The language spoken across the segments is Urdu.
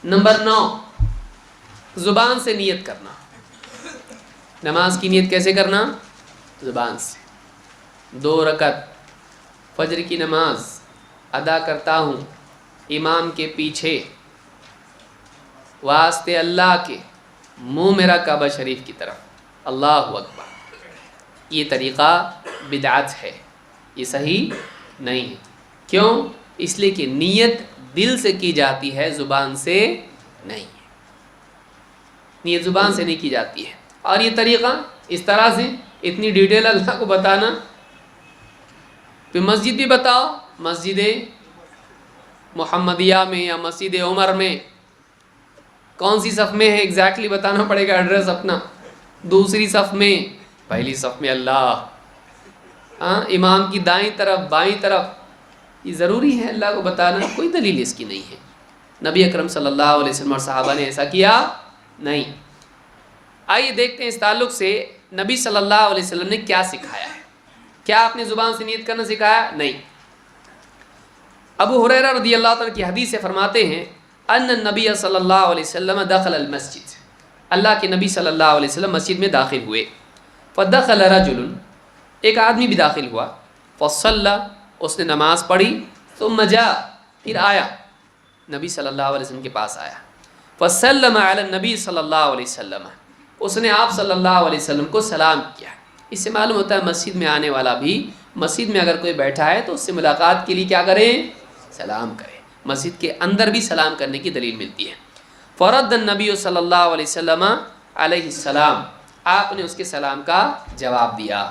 نمبر 9، زبان سے نیت کرنا۔ نماز کی نیت کیسے کرنا؟ زبان سے۔ 2 رکعت فجر کی نماز ادا کرتا ہوں امام کے پیچھے، واسطے اللہ کے، منہ میرا کعبہ شریف کی طرف، اللہ اکبر۔ یہ طریقہ بدعت ہے، یہ صحیح نہیں ہے۔ کیوں؟ اس لیے کہ نیت دل سے کی جاتی ہے، زبان سے نہیں ہے۔ نیت زبان سے نہیں کی جاتی ہے۔ اور یہ طریقہ اس طرح سے اتنی ڈیٹیل اللہ کو بتانا، پھر مسجد بھی بتاؤ، مسجد محمدیہ میں یا مسجد عمر میں کون سی صف میں ہے ایگزیکٹلی بتانا پڑے گا، ایڈریس اپنا، دوسری صف میں، پہلی صف میں اللہ، امام کی دائیں طرف، بائیں طرف، یہ ضروری ہے اللہ کو بتانا، کوئی دلیل اس کی نہیں ہے۔ نبی اکرم صلی اللہ علیہ وسلم اور صحابہ نے ایسا کیا نہیں۔ آئیے دیکھتے ہیں اس تعلق سے نبی صلی اللہ علیہ وسلم نے کیا سکھایا ہے۔ کیا آپ نے زبان سے نیت کرنا سکھایا؟ نہیں۔ ابو ہریرہ رضی اللہ عنہ کی حدیث سے فرماتے ہیں ان النبی صلی اللہ علیہ وسلم دخل المسجد، اللہ کے نبی صلی اللہ علیہ وسلم مسجد میں داخل ہوئے، فدخل رجل، ایک آدمی بھی داخل ہوا، فصلی، اس نے نماز پڑھی، ثم جاء، پھر آیا، نبی صلی اللہ علیہ وسلم کے پاس آیا، فسلم علی النبی صلی اللہ علیہ وسلم، اس نے آپ صلی اللہ علیہ وسلم کو سلام کیا۔ اس سے معلوم ہوتا ہے مسجد میں آنے والا بھی، مسجد میں اگر کوئی بیٹھا ہے تو اس سے ملاقات کے لیے کیا کریں؟ سلام کریں۔ مسجد کے اندر بھی سلام کرنے کی دلیل ملتی ہے۔ فرد النبی صلی اللہ علیہ وسلم علیہ السلام، آپ نے اس کے سلام کا جواب دیا،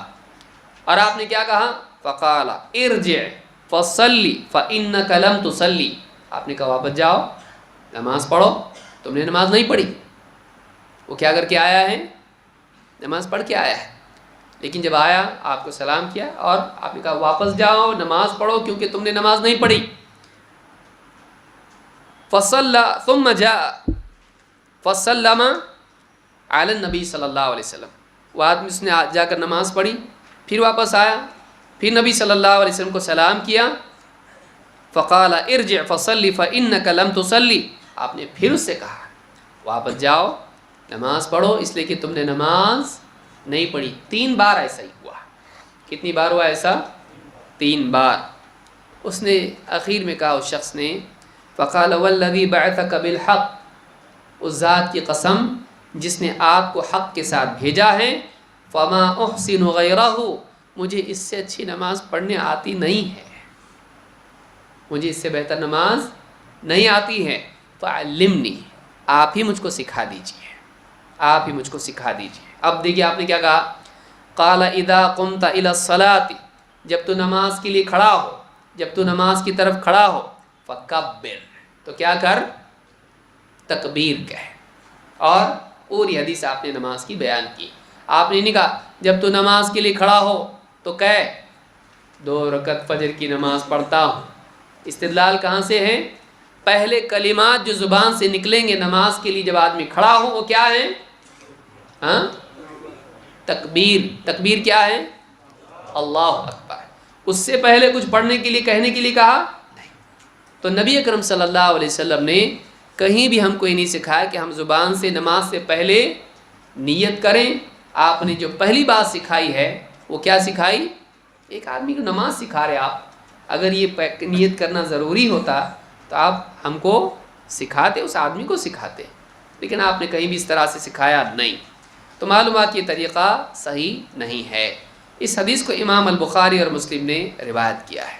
اور آپ نے کیا کہا؟ فقال ارجع فصلی فانک لم تصلی، آپ نے کہا واپس جاؤ، نماز پڑھو، تم نے نماز نہیں پڑھی۔ وہ کیا کر کے آیا ہے؟ نماز پڑھ کے آیا ہے، لیکن جب آیا آپ کو سلام کیا اور آپ نے کہا واپس جاؤ، نماز پڑھو، کیونکہ تم نے نماز نہیں پڑھی۔ فصلى ثم جاء فسلم علی النبی صلی اللہ علیہ وسلم، وہ آدمی اس نے جا کر نماز پڑھی، پھر واپس آیا، پھر نبی صلی اللہ علیہ وسلم کو سلام کیا، فقال ارجع فصلی فانک لم تصلی، آپ نے پھر اس سے کہا واپس جاؤ، نماز پڑھو، اس لیے کہ تم نے نماز نہیں پڑھی۔ 3 بار ایسا ہی ہوا۔ کتنی بار ہوا ایسا؟ 3 بار۔ اس نے آخر میں کہا، اس شخص نے، فقال والذی بعثک بالحق، اس ذات کی قسم جس نے آپ کو حق کے ساتھ بھیجا ہے، فما احسن غیرہ، مجھے اس سے اچھی نماز پڑھنے آتی نہیں ہے، مجھے اس سے بہتر نماز نہیں آتی ہے، فعلمنی، آپ ہی مجھ کو سکھا دیجئے، آپ ہی مجھ کو سکھا دیجئے۔ اب دیکھیے آپ نے کیا کہا، قال اذا قمت الى الصلاۃ، جب تو نماز کے لیے کھڑا ہو، جب تو نماز کی طرف کھڑا ہو، فکبر، تو کیا کر؟ تکبیر کہے۔ اور پوری حدیث آپ نے نماز کی بیان کی۔ آپ نے نہیں کہا جب تو نماز کے لیے کھڑا ہو تو کہے 2 رکعت فجر کی نماز پڑھتا ہوں۔ استدلال کہاں سے ہے؟ پہلے کلمات جو زبان سے نکلیں گے نماز کے لیے جب آدمی کھڑا ہو، وہ کیا ہے؟ تکبیر۔ تکبیر کیا ہے؟ اللہ اکبر۔ اس سے پہلے کچھ پڑھنے کے لیے، کہنے کے لیے کہا نہیں۔ تو نبی اکرم صلی اللہ علیہ وسلم نے کہیں بھی ہم کو یہ نہیں سکھایا کہ ہم زبان سے نماز سے پہلے نیت کریں۔ آپ نے جو پہلی بات سکھائی ہے وہ کیا سکھائی؟ ایک آدمی کو نماز سکھا رہے آپ، اگر یہ نیت کرنا ضروری ہوتا تو آپ ہم کو سکھاتے، اس آدمی کو سکھاتے، لیکن آپ نے کہیں بھی اس طرح سے سکھایا نہیں۔ تو معلومات یہ طریقہ صحیح نہیں ہے۔ اس حدیث کو امام البخاری اور مسلم نے روایت کیا ہے۔